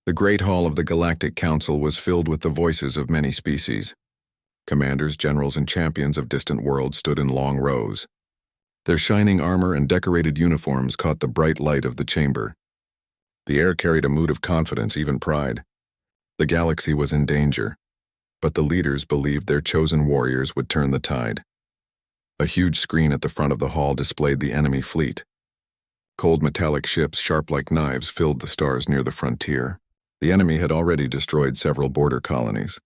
The Great Hall of the Galactic Council was filled with the voices of many species. Commanders, generals, and champions of distant worlds stood in long rows. Their shining armor and decorated uniforms caught the bright light of the chamber. The air carried a mood of confidence, even pride. The galaxy was in danger, but the leaders believed their chosen warriors would turn the tide. A huge screen at the front of the hall displayed the enemy fleet. Cold metallic ships, sharp like knives, filled the stars near the frontier. The enemy had already destroyed several border colonies.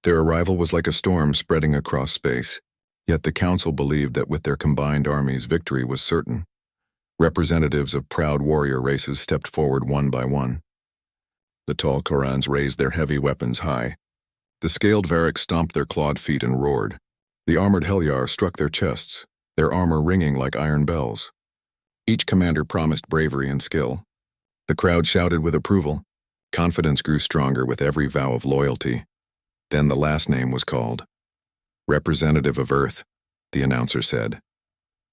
Their arrival was like a storm spreading across space, yet the Council believed that with their combined armies, victory was certain. Representatives of proud warrior races stepped forward one by one. The tall Korans raised their heavy weapons high. The scaled Variks stomped their clawed feet and roared. The armored Helyar struck their chests, their armor ringing like iron bells. Each commander promised bravery and skill. The crowd shouted with approval. Confidence grew stronger with every vow of loyalty. Then the last name was called. Representative of Earth, the announcer said.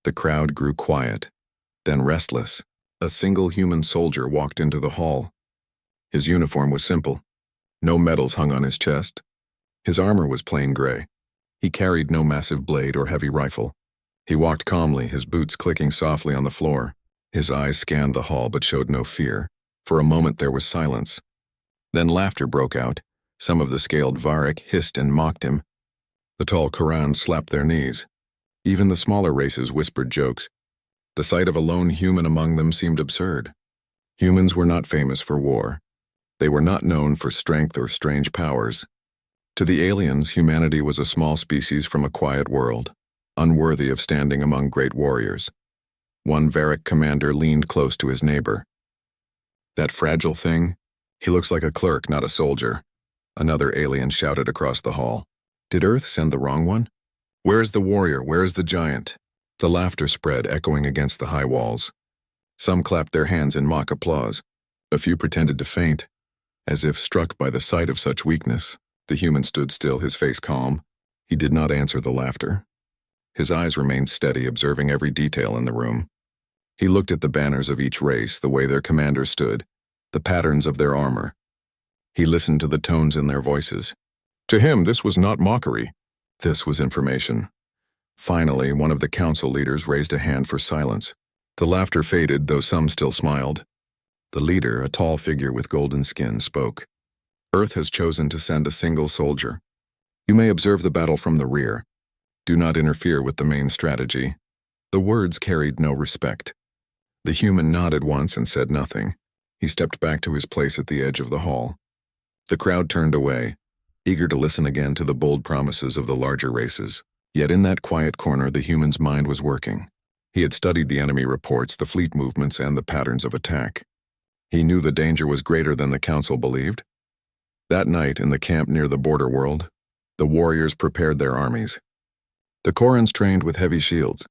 The crowd grew quiet, then restless. A single human soldier walked into the hall. His uniform was simple. No medals hung on his chest. His armor was plain gray. He carried no massive blade or heavy rifle. He walked calmly, his boots clicking softly on the floor. His eyes scanned the hall but showed no fear. For a moment there was silence. Then laughter broke out. Some of the scaled Varik hissed and mocked him. The tall Korans slapped their knees. Even the smaller races whispered jokes. The sight of a lone human among them seemed absurd. Humans were not famous for war. They were not known for strength or strange powers. To the aliens, humanity was a small species from a quiet world, unworthy of standing among great warriors. One Varik commander leaned close to his neighbor. That fragile thing? He looks like a clerk, not a soldier. Another alien shouted across the hall. Did Earth send the wrong one? Where is the warrior? Where is the giant? The laughter spread, echoing against the high walls. Some clapped their hands in mock applause. A few pretended to faint. As if struck by the sight of such weakness, the human stood still, his face calm. He did not answer the laughter. His eyes remained steady, observing every detail in the room. He looked at the banners of each race, the way their commanders stood, the patterns of their armor. He listened to the tones in their voices. To him, this was not mockery. This was information. Finally, one of the council leaders raised a hand for silence. The laughter faded, though some still smiled. The leader, a tall figure with golden skin, spoke. Earth has chosen to send a single soldier. You may observe the battle from the rear. Do not interfere with the main strategy. The words carried no respect. The human nodded once and said nothing. He stepped back to his place at the edge of the hall. The crowd turned away, eager to listen again to the bold promises of the larger races. Yet in that quiet corner, the human's mind was working. He had studied the enemy reports, the fleet movements, and the patterns of attack. He knew the danger was greater than the council believed. That night, in the camp near the border world, the warriors prepared their armies. The Korans trained with heavy shields.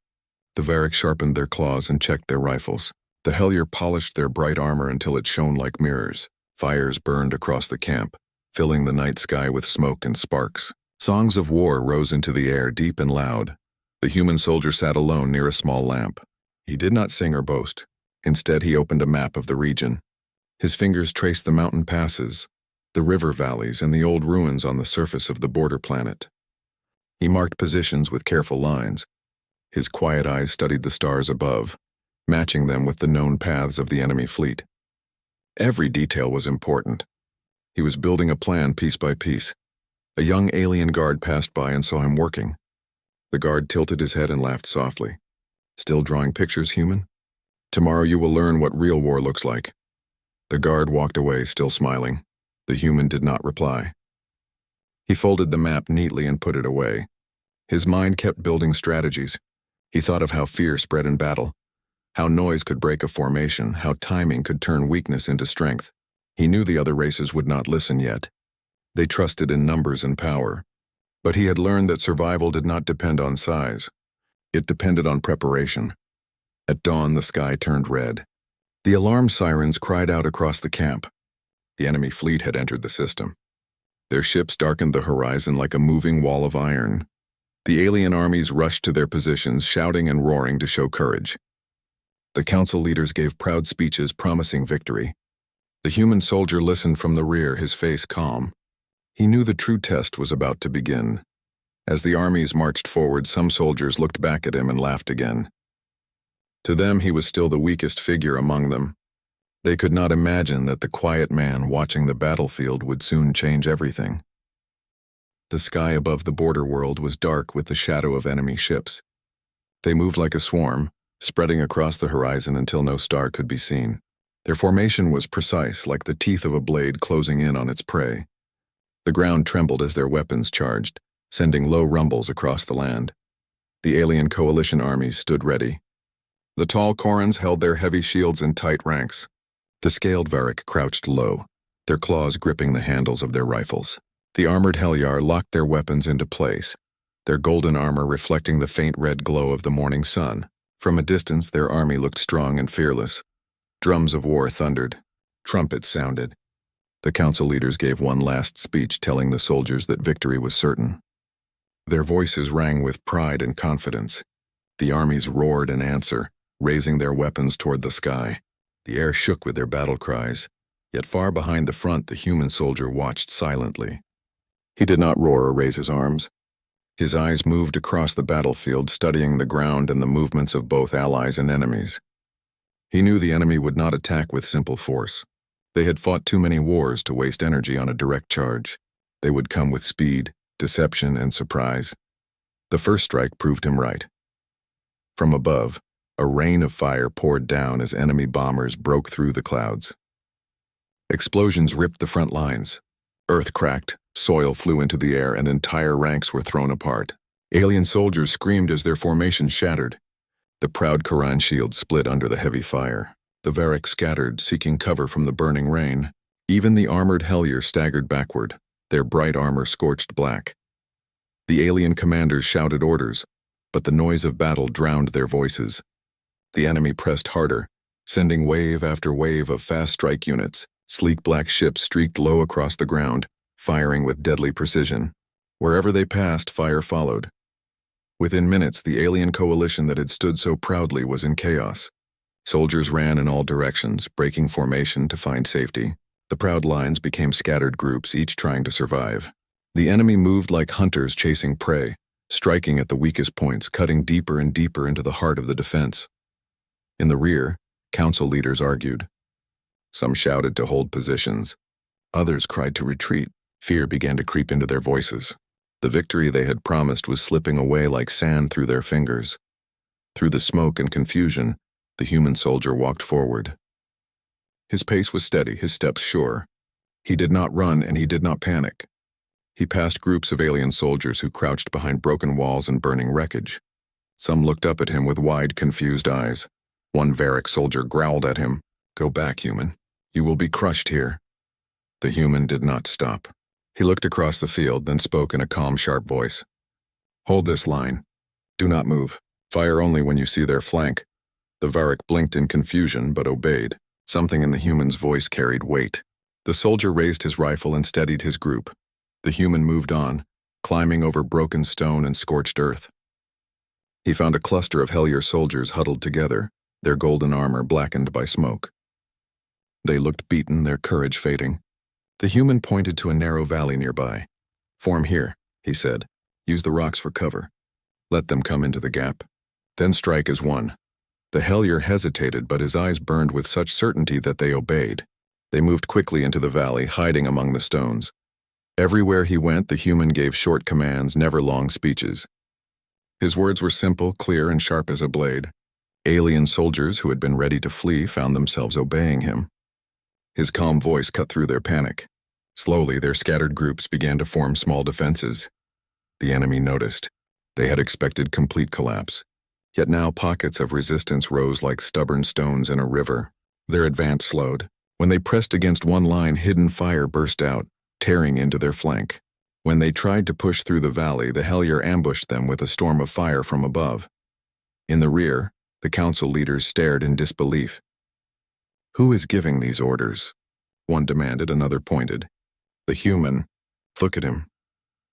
The Varik sharpened their claws and checked their rifles. The Helyar polished their bright armor until it shone like mirrors. Fires burned across the camp, filling the night sky with smoke and sparks. Songs of war rose into the air, deep and loud. The human soldier sat alone near a small lamp. He did not sing or boast. Instead, he opened a map of the region. His fingers traced the mountain passes, the river valleys, and the old ruins on the surface of the border planet. He marked positions with careful lines. His quiet eyes studied the stars above, matching them with the known paths of the enemy fleet. Every detail was important. He was building a plan piece by piece. A young alien guard passed by and saw him working. The guard tilted his head and laughed softly. Still drawing pictures, human? Tomorrow you will learn what real war looks like. The guard walked away, still smiling. The human did not reply. He folded the map neatly and put it away. His mind kept building strategies. He thought of how fear spread in battle, how noise could break a formation, how timing could turn weakness into strength. He knew the other races would not listen yet. They trusted in numbers and power. But he had learned that survival did not depend on size. It depended on preparation. At dawn, the sky turned red. The alarm sirens cried out across the camp. The enemy fleet had entered the system. Their ships darkened the horizon like a moving wall of iron. The alien armies rushed to their positions, shouting and roaring to show courage. The council leaders gave proud speeches promising victory. The human soldier listened from the rear, his face calm. He knew the true test was about to begin. As the armies marched forward, some soldiers looked back at him and laughed again. To them, he was still the weakest figure among them. They could not imagine that the quiet man watching the battlefield would soon change everything. The sky above the border world was dark with the shadow of enemy ships. They moved like a swarm, spreading across the horizon until no star could be seen. Their formation was precise, like the teeth of a blade closing in on its prey. The ground trembled as their weapons charged, sending low rumbles across the land. The alien coalition armies stood ready. The tall Korans held their heavy shields in tight ranks. The scaled Varric crouched low, their claws gripping the handles of their rifles. The armored Helyar locked their weapons into place, their golden armor reflecting the faint red glow of the morning sun. From a distance, their army looked strong and fearless. Drums of war thundered. Trumpets sounded. The council leaders gave one last speech telling the soldiers that victory was certain. Their voices rang with pride and confidence. The armies roared in answer, raising their weapons toward the sky. The air shook with their battle cries, yet far behind the front the human soldier watched silently. He did not roar or raise his arms. His eyes moved across the battlefield, studying the ground and the movements of both allies and enemies. He knew the enemy would not attack with simple force. They had fought too many wars to waste energy on a direct charge. They would come with speed, deception, and surprise. The first strike proved him right. From above, a rain of fire poured down as enemy bombers broke through the clouds. Explosions ripped the front lines. Earth cracked, soil flew into the air, and entire ranks were thrown apart. Alien soldiers screamed as their formation shattered. The proud Koran shield split under the heavy fire. The Varric scattered, seeking cover from the burning rain. Even the armored Helyar staggered backward, their bright armor scorched black. The alien commanders shouted orders, but the noise of battle drowned their voices. The enemy pressed harder, sending wave after wave of fast strike units. Sleek black ships streaked low across the ground, firing with deadly precision. Wherever they passed, fire followed. Within minutes, the alien coalition that had stood so proudly was in chaos. Soldiers ran in all directions, breaking formation to find safety. The proud lines became scattered groups, each trying to survive. The enemy moved like hunters chasing prey, striking at the weakest points, cutting deeper and deeper into the heart of the defense. In the rear, council leaders argued. Some shouted to hold positions. Others cried to retreat. Fear began to creep into their voices. The victory they had promised was slipping away like sand through their fingers. Through the smoke and confusion, the human soldier walked forward. His pace was steady, his steps sure. He did not run and he did not panic. He passed groups of alien soldiers who crouched behind broken walls and burning wreckage. Some looked up at him with wide, confused eyes. One Varric soldier growled at him, "Go back, human. You will be crushed here." The human did not stop. He looked across the field, then spoke in a calm, sharp voice. "Hold this line. Do not move. Fire only when you see their flank." The Varric blinked in confusion, but obeyed. Something in the human's voice carried weight. The soldier raised his rifle and steadied his group. The human moved on, climbing over broken stone and scorched earth. He found a cluster of Helyar soldiers huddled together, their golden armor blackened by smoke. They looked beaten, their courage fading. The human pointed to a narrow valley nearby. "Form here," he said. "Use the rocks for cover. Let them come into the gap. Then strike as one." The Helyar hesitated, but his eyes burned with such certainty that they obeyed. They moved quickly into the valley, hiding among the stones. Everywhere he went, the human gave short commands, never long speeches. His words were simple, clear, and sharp as a blade. Alien soldiers who had been ready to flee found themselves obeying him. His calm voice cut through their panic. Slowly, their scattered groups began to form small defenses. The enemy noticed. They had expected complete collapse. Yet now pockets of resistance rose like stubborn stones in a river. Their advance slowed. When they pressed against one line, hidden fire burst out, tearing into their flank. When they tried to push through the valley, the Helyar ambushed them with a storm of fire from above. In the rear, the council leaders stared in disbelief. "Who is giving these orders?" One demanded, another pointed. "The human. Look at him."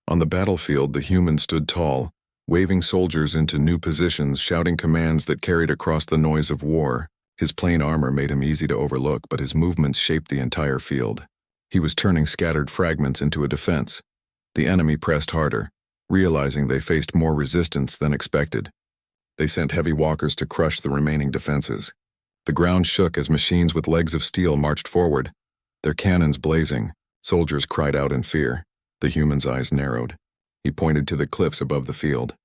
On the battlefield, the human stood tall, waving soldiers into new positions, shouting commands that carried across the noise of war. His plain armor made him easy to overlook, but his movements shaped the entire field. He was turning scattered fragments into a defense. The enemy pressed harder, realizing they faced more resistance than expected. They sent heavy walkers to crush the remaining defenses. The ground shook as machines with legs of steel marched forward, their cannons blazing. Soldiers cried out in fear. The human's eyes narrowed. He pointed to the cliffs above the field.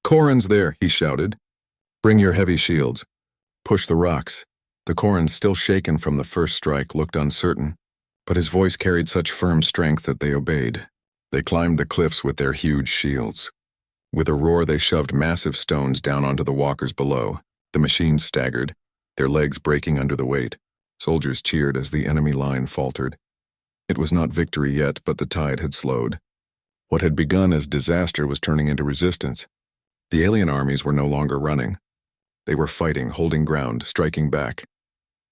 "Korans there," he shouted. "Bring your heavy shields. Push the rocks." The Korans, still shaken from the first strike, looked uncertain, but his voice carried such firm strength that they obeyed. They climbed the cliffs with their huge shields. With a roar, they shoved massive stones down onto the walkers below. The machines staggered, their legs breaking under the weight. Soldiers cheered as the enemy line faltered. It was not victory yet, but the tide had slowed. What had begun as disaster was turning into resistance. The alien armies were no longer running. They were fighting, holding ground, striking back.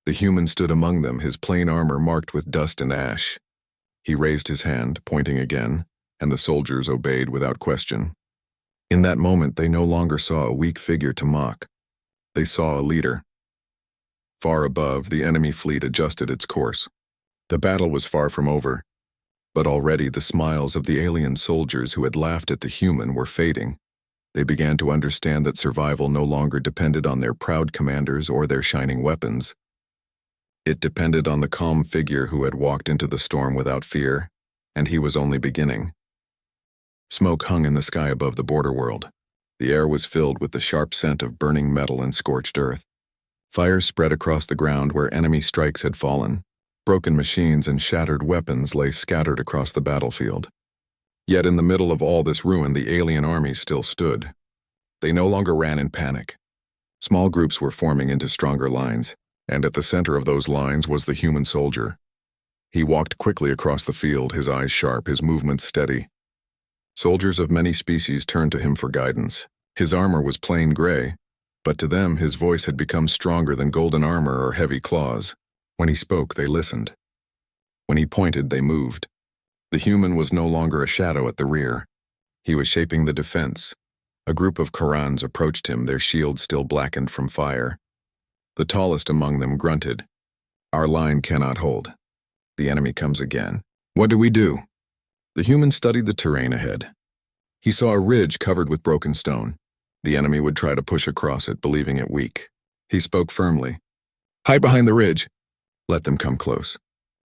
The human stood among them, his plain armor marked with dust and ash. He raised his hand, pointing again, and the soldiers obeyed without question. In that moment, they no longer saw a weak figure to mock. They saw a leader. Far above, the enemy fleet adjusted its course. The battle was far from over, but already the smiles of the alien soldiers who had laughed at the human were fading. They began to understand that survival no longer depended on their proud commanders or their shining weapons. It depended on the calm figure who had walked into the storm without fear, and he was only beginning. Smoke hung in the sky above the border world. The air was filled with the sharp scent of burning metal and scorched earth. Fires spread across the ground where enemy strikes had fallen. Broken machines and shattered weapons lay scattered across the battlefield. Yet in the middle of all this ruin, the alien army still stood. They no longer ran in panic. Small groups were forming into stronger lines, and at the center of those lines was the human soldier. He walked quickly across the field, his eyes sharp, his movements steady. Soldiers of many species turned to him for guidance. His armor was plain gray, but to them his voice had become stronger than golden armor or heavy claws. When he spoke, they listened. When he pointed, they moved. The human was no longer a shadow at the rear. He was shaping the defense. A group of Korans approached him, their shields still blackened from fire. The tallest among them grunted. "Our line cannot hold. The enemy comes again. What do we do?" The human studied the terrain ahead. He saw a ridge covered with broken stone. The enemy would try to push across it, believing it weak. He spoke firmly. "Hide behind the ridge. Let them come close.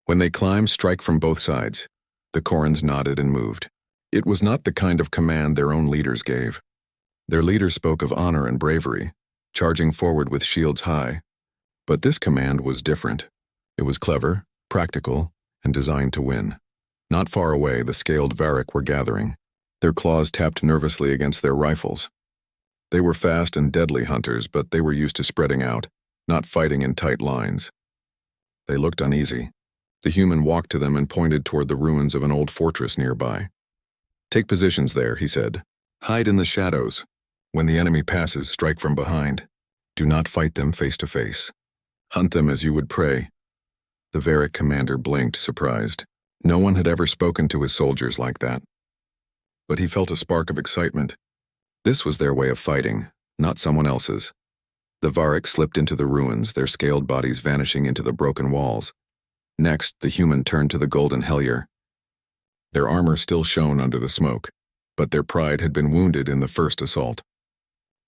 When they climb, strike from both sides." The Korans nodded and moved. It was not the kind of command their own leaders gave. Their leaders spoke of honor and bravery, charging forward with shields high. But this command was different. It was clever, practical, and designed to win. Not far away, the scaled Varric were gathering. Their claws tapped nervously against their rifles. They were fast and deadly hunters, but they were used to spreading out, not fighting in tight lines. They looked uneasy. The human walked to them and pointed toward the ruins of an old fortress nearby. "Take positions there," he said. "Hide in the shadows. When the enemy passes, strike from behind. Do not fight them face to face. Hunt them as you would prey." The Varric commander blinked, surprised. No one had ever spoken to his soldiers like that. But he felt a spark of excitement. This was their way of fighting, not someone else's. The Varric slipped into the ruins, their scaled bodies vanishing into the broken walls. Next, the human turned to the golden Hellier. Their armor still shone under the smoke, but their pride had been wounded in the first assault.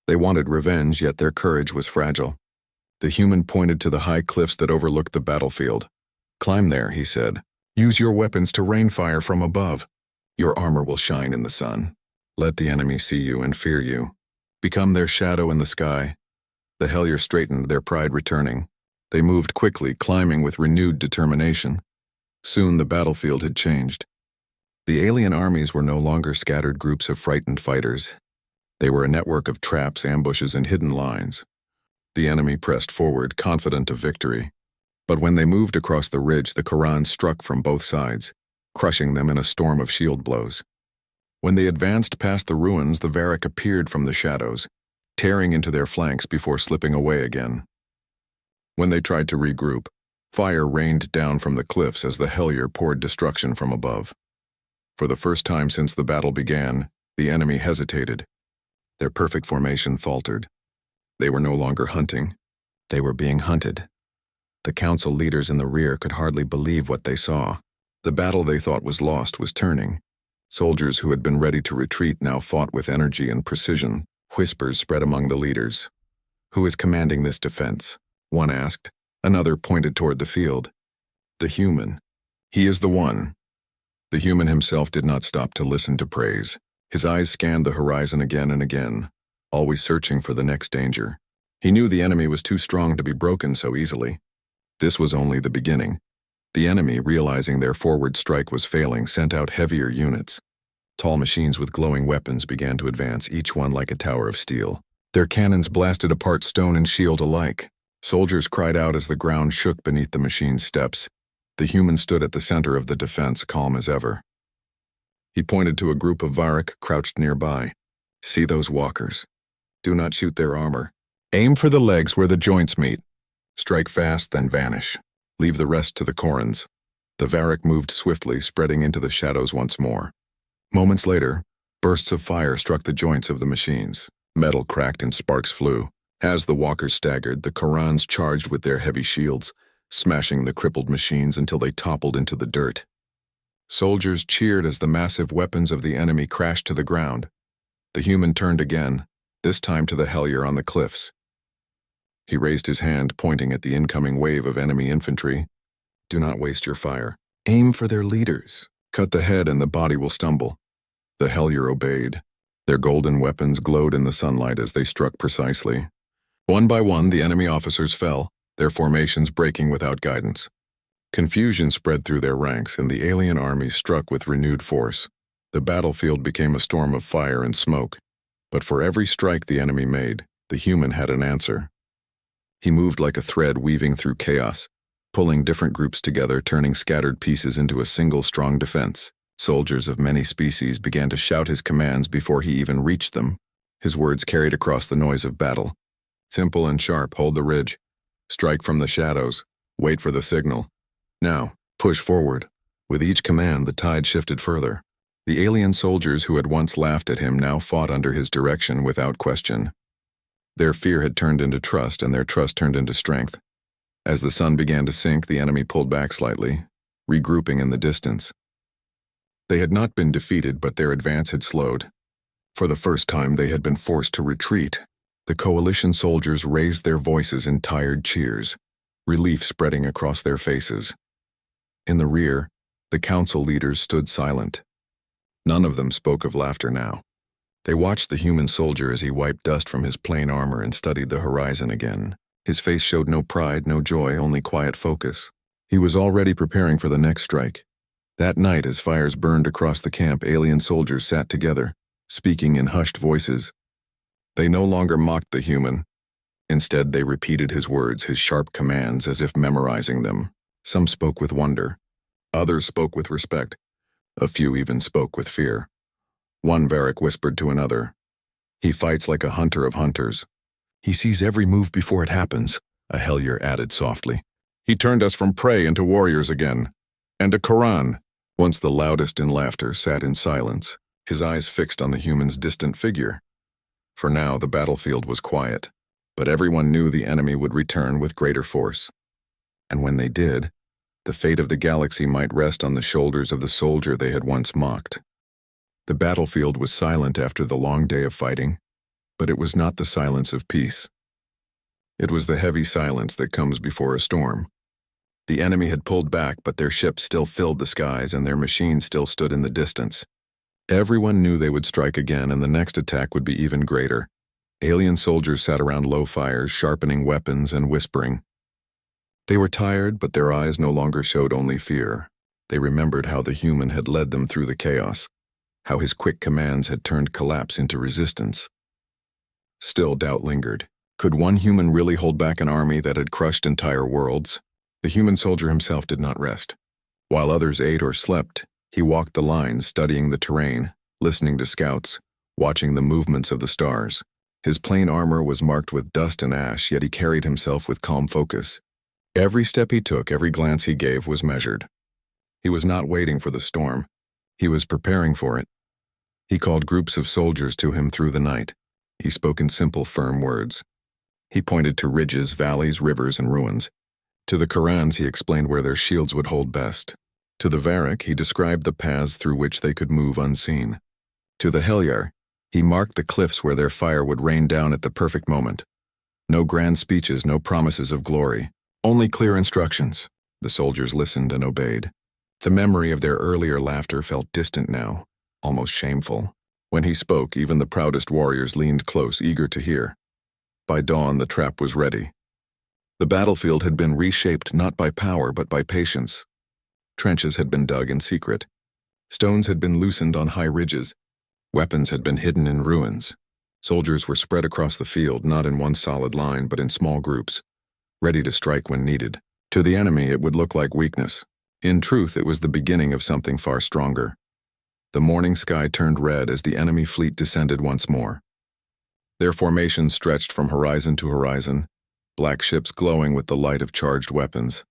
They wanted revenge, yet their courage was fragile. The human pointed to the high cliffs that overlooked the battlefield. "Climb there," he said. "Use your weapons to rain fire from above. Your armor will shine in the sun. Let the enemy see you and fear you. Become their shadow in the sky." The Hellier straightened, their pride returning. They moved quickly, climbing with renewed determination. Soon the battlefield had changed. The alien armies were no longer scattered groups of frightened fighters. They were a network of traps, ambushes, and hidden lines. The enemy pressed forward, confident of victory. But when they moved across the ridge, the Korans struck from both sides, crushing them in a storm of shield blows. When they advanced past the ruins, the Varric appeared from the shadows, tearing into their flanks before slipping away again. When they tried to regroup, fire rained down from the cliffs as the Hellier poured destruction from above. For the first time since the battle began, the enemy hesitated. Their perfect formation faltered. They were no longer hunting. They were being hunted. The council leaders in the rear could hardly believe what they saw. The battle they thought was lost was turning. Soldiers who had been ready to retreat now fought with energy and precision. Whispers spread among the leaders. "Who is commanding this defense?" one asked. Another pointed toward the field. "The human. He is the one." The human himself did not stop to listen to praise. His eyes scanned the horizon again and again, always searching for the next danger. He knew the enemy was too strong to be broken so easily. This was only the beginning. The enemy, realizing their forward strike was failing, sent out heavier units. Tall machines with glowing weapons began to advance, each one like a tower of steel. Their cannons blasted apart stone and shield alike. Soldiers cried out as the ground shook beneath the machine's steps. The human stood at the center of the defense, calm as ever. He pointed to a group of Varric crouched nearby. "See those walkers? Do not shoot their armor. Aim for the legs where the joints meet. Strike fast, then vanish. Leave the rest to the Corans." The Varric moved swiftly, spreading into the shadows once more. Moments later, bursts of fire struck the joints of the machines. Metal cracked and sparks flew. As the walkers staggered, the Korans charged with their heavy shields, smashing the crippled machines until they toppled into the dirt. Soldiers cheered as the massive weapons of the enemy crashed to the ground. The human turned again, this time to the Hellier on the cliffs. He raised his hand, pointing at the incoming wave of enemy infantry. "Do not waste your fire. Aim for their leaders. Cut the head and the body will stumble." The Hellier obeyed. Their golden weapons glowed in the sunlight as they struck precisely. One by one, the enemy officers fell, their formations breaking without guidance. Confusion spread through their ranks, and the alien armies struck with renewed force. The battlefield became a storm of fire and smoke. But for every strike the enemy made, the human had an answer. He moved like a thread weaving through chaos, pulling different groups together, turning scattered pieces into a single strong defense. Soldiers of many species began to shout his commands before he even reached them. His words carried across the noise of battle. Simple and sharp: hold the ridge. Strike from the shadows. Wait for the signal. Now, push forward. With each command, the tide shifted further. The alien soldiers who had once laughed at him now fought under his direction without question. Their fear had turned into trust, and their trust turned into strength. As the sun began to sink, the enemy pulled back slightly, regrouping in the distance. They had not been defeated, but their advance had slowed. For the first time, they had been forced to retreat. The coalition soldiers raised their voices in tired cheers, relief spreading across their faces. In the rear, the council leaders stood silent. None of them spoke of laughter now. They watched the human soldier as he wiped dust from his plain armor and studied the horizon again. His face showed no pride, no joy, only quiet focus. He was already preparing for the next strike. That night, as fires burned across the camp, alien soldiers sat together, speaking in hushed voices. They no longer mocked the human. Instead, they repeated his words, his sharp commands, as if memorizing them. Some spoke with wonder. Others spoke with respect. A few even spoke with fear. One Varric whispered to another, "He fights like a hunter of hunters." "He sees every move before it happens," a Hellier added softly. "He turned us from prey into warriors again." And a Koran, once the loudest in laughter, sat in silence, his eyes fixed on the human's distant figure. For now, the battlefield was quiet, but everyone knew the enemy would return with greater force. And when they did, the fate of the galaxy might rest on the shoulders of the soldier they had once mocked. The battlefield was silent after the long day of fighting, but it was not the silence of peace. It was the heavy silence that comes before a storm. The enemy had pulled back, but their ships still filled the skies and their machines still stood in the distance. Everyone knew they would strike again, and the next attack would be even greater. Alien soldiers sat around low fires, sharpening weapons and whispering. They were tired, but their eyes no longer showed only fear. They remembered how the human had led them through the chaos, how his quick commands had turned collapse into resistance. Still, doubt lingered. Could one human really hold back an army that had crushed entire worlds? The human soldier himself did not rest. While others ate or slept, he walked the lines, studying the terrain, listening to scouts, watching the movements of the stars. His plain armor was marked with dust and ash, yet he carried himself with calm focus. Every step he took, every glance he gave was measured. He was not waiting for the storm. He was preparing for it. He called groups of soldiers to him through the night. He spoke in simple, firm words. He pointed to ridges, valleys, rivers, and ruins. To the Korans, he explained where their shields would hold best. To the Varric, he described the paths through which they could move unseen. To the Helyar, he marked the cliffs where their fire would rain down at the perfect moment. No grand speeches, no promises of glory, only clear instructions. The soldiers listened and obeyed. The memory of their earlier laughter felt distant now, almost shameful. When he spoke, even the proudest warriors leaned close, eager to hear. By dawn, the trap was ready. The battlefield had been reshaped not by power but by patience. Trenches had been dug in secret. Stones had been loosened on high ridges. Weapons had been hidden in ruins. Soldiers were spread across the field, not in one solid line, but in small groups, ready to strike when needed. To the enemy, it would look like weakness. In truth, it was the beginning of something far stronger. The morning sky turned red as the enemy fleet descended once more. Their formations stretched from horizon to horizon, black ships glowing with the light of charged weapons.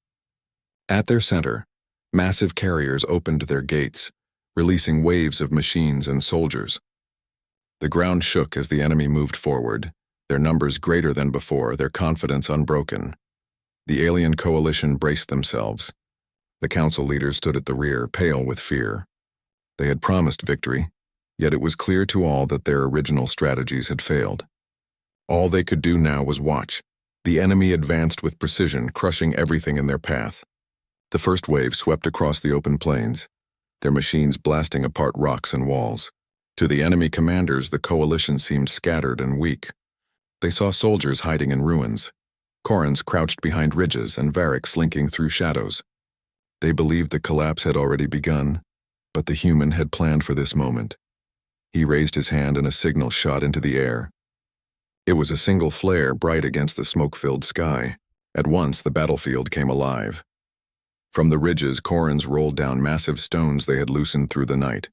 At their center, massive carriers opened their gates, releasing waves of machines and soldiers. The ground shook as the enemy moved forward, their numbers greater than before, their confidence unbroken. The alien coalition braced themselves. The council leaders stood at the rear, pale with fear. They had promised victory, yet it was clear to all that their original strategies had failed. All they could do now was watch. The enemy advanced with precision, crushing everything in their path. The first wave swept across the open plains, their machines blasting apart rocks and walls. To the enemy commanders, the coalition seemed scattered and weak. They saw soldiers hiding in ruins, Korans crouched behind ridges, and Varric slinking through shadows. They believed the collapse had already begun, but the human had planned for this moment. He raised his hand and a signal shot into the air. It was a single flare bright against the smoke-filled sky. At once, the battlefield came alive. From the ridges, Korans rolled down massive stones they had loosened through the night.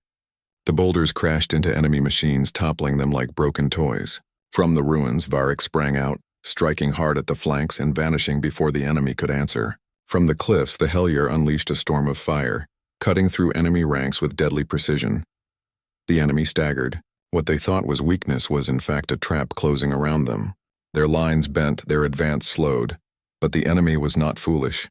The boulders crashed into enemy machines, toppling them like broken toys. From the ruins, Varric sprang out, striking hard at the flanks and vanishing before the enemy could answer. From the cliffs, the Helyar unleashed a storm of fire, cutting through enemy ranks with deadly precision. The enemy staggered. What they thought was weakness was in fact a trap closing around them. Their lines bent, their advance slowed, but the enemy was not foolish.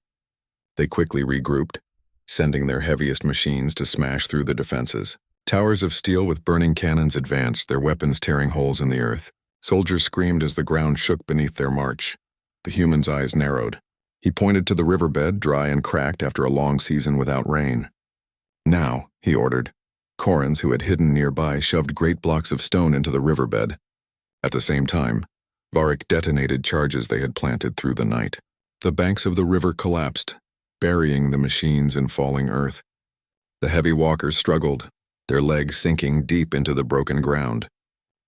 They quickly regrouped, sending their heaviest machines to smash through the defenses. Towers of steel with burning cannons advanced, their weapons tearing holes in the earth. Soldiers screamed as the ground shook beneath their march. The human's eyes narrowed. He pointed to the riverbed, dry and cracked after a long season without rain. "Now," he ordered. Korans, who had hidden nearby, shoved great blocks of stone into the riverbed. At the same time, Varric detonated charges they had planted through the night. The banks of the river collapsed, burying the machines in falling earth. The heavy walkers struggled, their legs sinking deep into the broken ground.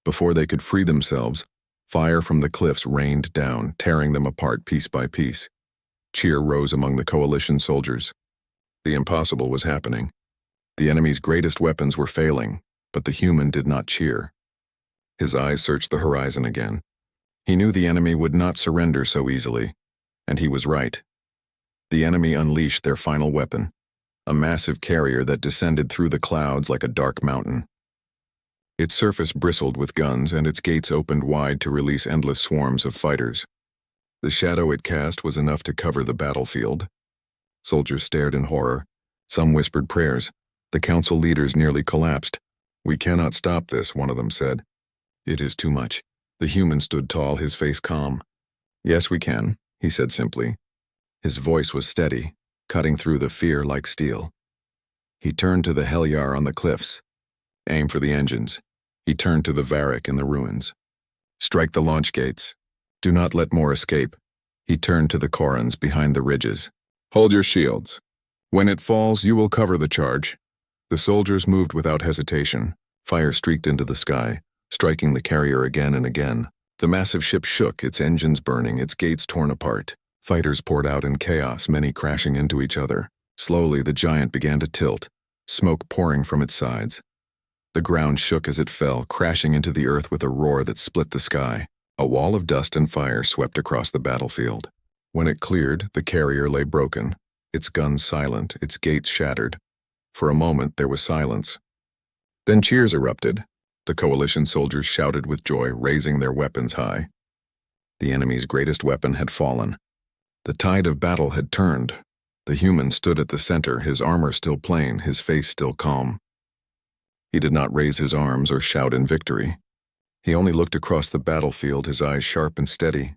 Before they could free themselves, fire from the cliffs rained down, tearing them apart piece by piece. Cheer rose among the coalition soldiers. The impossible was happening. The enemy's greatest weapons were failing, but the human did not cheer. His eyes searched the horizon again. He knew the enemy would not surrender so easily, and he was right. The enemy unleashed their final weapon, a massive carrier that descended through the clouds like a dark mountain. Its surface bristled with guns, and its gates opened wide to release endless swarms of fighters. The shadow it cast was enough to cover the battlefield. Soldiers stared in horror. Some whispered prayers. The council leaders nearly collapsed. "We cannot stop this," one of them said. "It is too much." The human stood tall, his face calm. "Yes, we can," he said simply. His voice was steady, cutting through the fear like steel. He turned to the Helyar on the cliffs. "Aim for the engines." He turned to the Varric in the ruins. "Strike the launch gates. Do not let more escape." He turned to the Korans behind the ridges. "Hold your shields. When it falls, you will cover the charge." The soldiers moved without hesitation. Fire streaked into the sky, striking the carrier again and again. The massive ship shook, its engines burning, its gates torn apart. Fighters poured out in chaos, many crashing into each other. Slowly, the giant began to tilt, smoke pouring from its sides. The ground shook as it fell, crashing into the earth with a roar that split the sky. A wall of dust and fire swept across the battlefield. When it cleared, the carrier lay broken, its guns silent, its gates shattered. For a moment, there was silence. Then cheers erupted. The coalition soldiers shouted with joy, raising their weapons high. The enemy's greatest weapon had fallen. The tide of battle had turned. The human stood at the center, his armor still plain, his face still calm. He did not raise his arms or shout in victory. He only looked across the battlefield, his eyes sharp and steady.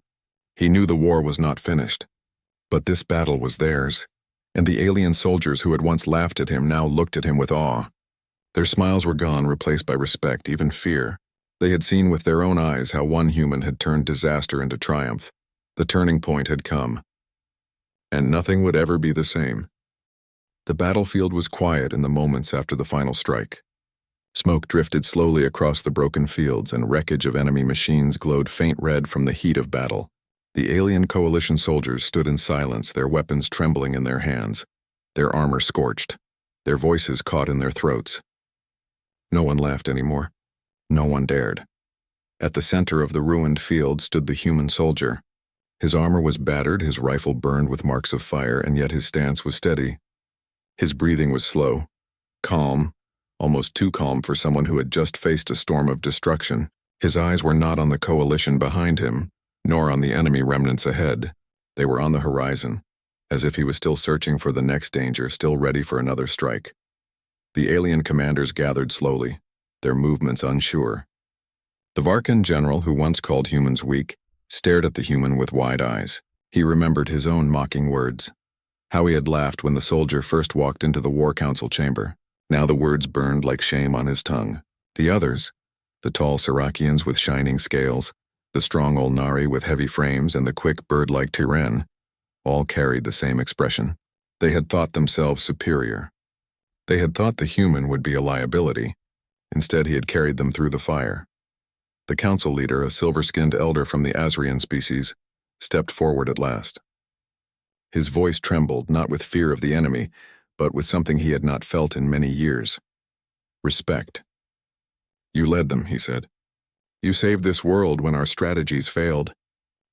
He knew the war was not finished. But this battle was theirs, and the alien soldiers who had once laughed at him now looked at him with awe. Their smiles were gone, replaced by respect, even fear. They had seen with their own eyes how one human had turned disaster into triumph. The turning point had come. And nothing would ever be the same. The battlefield was quiet in the moments after the final strike. Smoke drifted slowly across the broken fields, and wreckage of enemy machines glowed faint red from the heat of battle. The alien coalition soldiers stood in silence, their weapons trembling in their hands, their armor scorched, their voices caught in their throats. No one laughed anymore. No one dared. At the center of the ruined field stood the human soldier. His armor was battered, his rifle burned with marks of fire, and yet his stance was steady. His breathing was slow, calm, almost too calm for someone who had just faced a storm of destruction. His eyes were not on the coalition behind him, nor on the enemy remnants ahead. They were on the horizon, as if he was still searching for the next danger, still ready for another strike. The alien commanders gathered slowly, their movements unsure. The Varkan general, who once called humans weak, stared at the human with wide eyes. He remembered his own mocking words, how he had laughed when the soldier first walked into the war council chamber. Now the words burned like shame on his tongue. The others, the tall Sarakians with shining scales, the strong Olnari with heavy frames, and the quick bird-like Tyren, all carried the same expression. They had thought themselves superior. They had thought the human would be a liability. Instead, he had carried them through the fire. The council leader, a silver-skinned elder from the Azrian species, stepped forward at last. His voice trembled, not with fear of the enemy, but with something he had not felt in many years. Respect. "You led them," he said. "You saved this world when our strategies failed.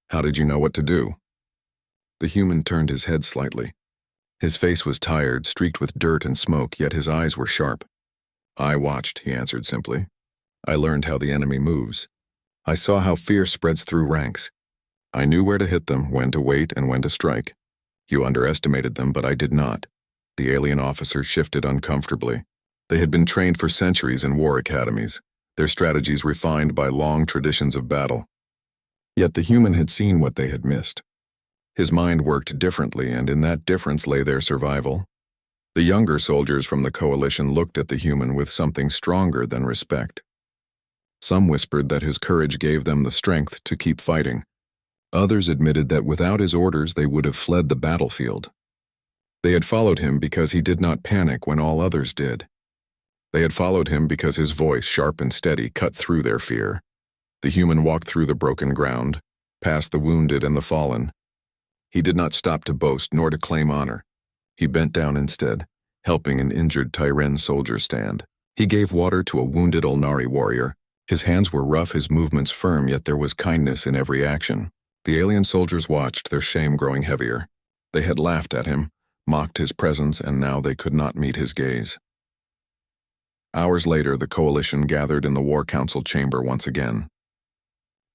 How did you know what to do?" The human turned his head slightly. His face was tired, streaked with dirt and smoke, yet his eyes were sharp. "I watched," he answered simply. "I learned how the enemy moves. I saw how fear spreads through ranks. I knew where to hit them, when to wait, and when to strike. You underestimated them, but I did not." The alien officers shifted uncomfortably. They had been trained for centuries in war academies, their strategies refined by long traditions of battle. Yet the human had seen what they had missed. His mind worked differently, and in that difference lay their survival. The younger soldiers from the coalition looked at the human with something stronger than respect. Some whispered that his courage gave them the strength to keep fighting. Others admitted that without his orders they would have fled the battlefield. They had followed him because he did not panic when all others did. They had followed him because his voice, sharp and steady, cut through their fear. The human walked through the broken ground, past the wounded and the fallen. He did not stop to boast nor to claim honor. He bent down instead, helping an injured Tyren soldier stand. He gave water to a wounded Olnari warrior. His hands were rough, his movements firm, yet there was kindness in every action. The alien soldiers watched, their shame growing heavier. They had laughed at him, mocked his presence, and now they could not meet his gaze. Hours later, the coalition gathered in the War Council chamber once again.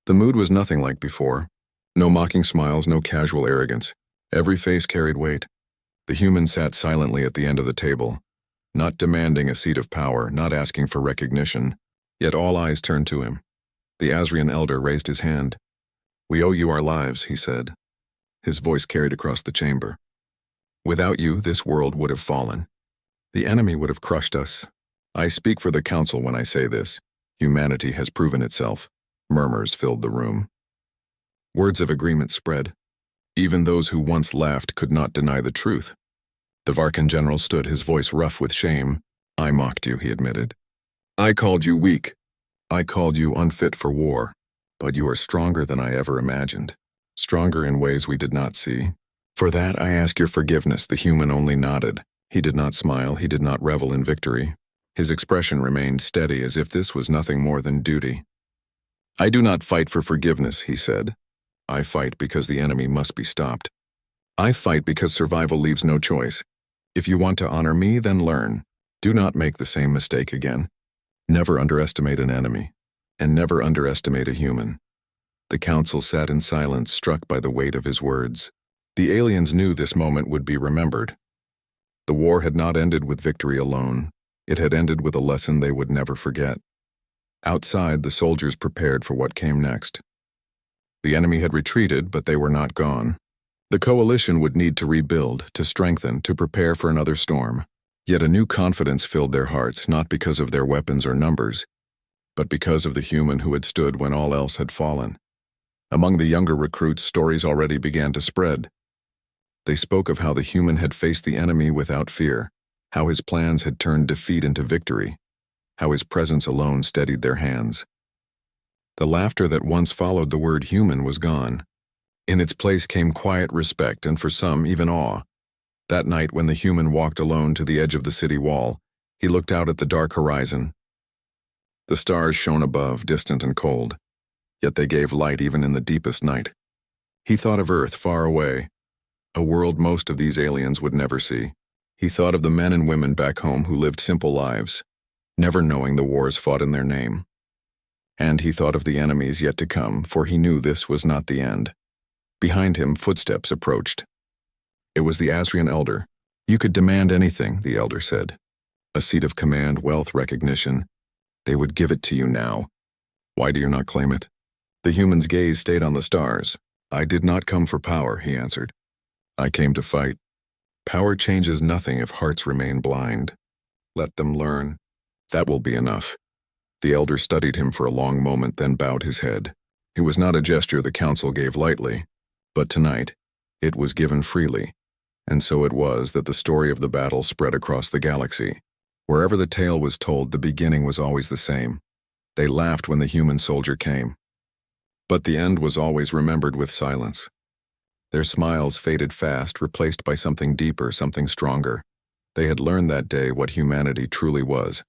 The mood was nothing like before. No mocking smiles, no casual arrogance. Every face carried weight. The human sat silently at the end of the table, not demanding a seat of power, not asking for recognition, yet all eyes turned to him. The Azrian elder raised his hand. "We owe you our lives," he said. His voice carried across the chamber. "Without you, this world would have fallen. The enemy would have crushed us. I speak for the council when I say this. Humanity has proven itself." Murmurs filled the room. Words of agreement spread. Even those who once laughed could not deny the truth. The Varkan general stood, his voice rough with shame. "I mocked you," he admitted. "I called you weak. I called you unfit for war. But you are stronger than I ever imagined. Stronger in ways we did not see. For that I ask your forgiveness." The human only nodded. He did not smile, he did not revel in victory. His expression remained steady, as if this was nothing more than duty. "I do not fight for forgiveness," he said. "I fight because the enemy must be stopped. I fight because survival leaves no choice. If you want to honor me, then learn. Do not make the same mistake again. Never underestimate an enemy, and never underestimate a human. The council sat in silence, struck by the weight of his words. The aliens knew this moment would be remembered. The war had not ended with victory alone. It had ended with a lesson they would never forget. Outside, the soldiers prepared for what came next. The enemy had retreated, but they were not gone. The coalition would need to rebuild, to strengthen, to prepare for another storm. Yet a new confidence filled their hearts, not because of their weapons or numbers, but because of the human who had stood when all else had fallen. Among the younger recruits, stories already began to spread. They spoke of how the human had faced the enemy without fear, how his plans had turned defeat into victory, how his presence alone steadied their hands. The laughter that once followed the word human was gone. In its place came quiet respect and for some even awe. That night when the human walked alone to the edge of the city wall, he looked out at the dark horizon. The stars shone above, distant and cold, yet they gave light even in the deepest night. He thought of Earth far away, a world most of these aliens would never see. He thought of the men and women back home who lived simple lives, never knowing the wars fought in their name. And he thought of the enemies yet to come, for he knew this was not the end. Behind him, footsteps approached. It was the Asrian elder. "You could demand anything," the elder said. "A seat of command, wealth, recognition. They would give it to you now. Why do you not claim it?" The human's gaze stayed on the stars. "I did not come for power," he answered. "I came to fight. Power changes nothing if hearts remain blind. Let them learn. That will be enough." The elder studied him for a long moment, then bowed his head. It was not a gesture the council gave lightly, but tonight, it was given freely. And so it was that the story of the battle spread across the galaxy. Wherever the tale was told, the beginning was always the same. They laughed when the human soldier came. But the end was always remembered with silence. Their smiles faded fast, replaced by something deeper, something stronger. They had learned that day what humanity truly was.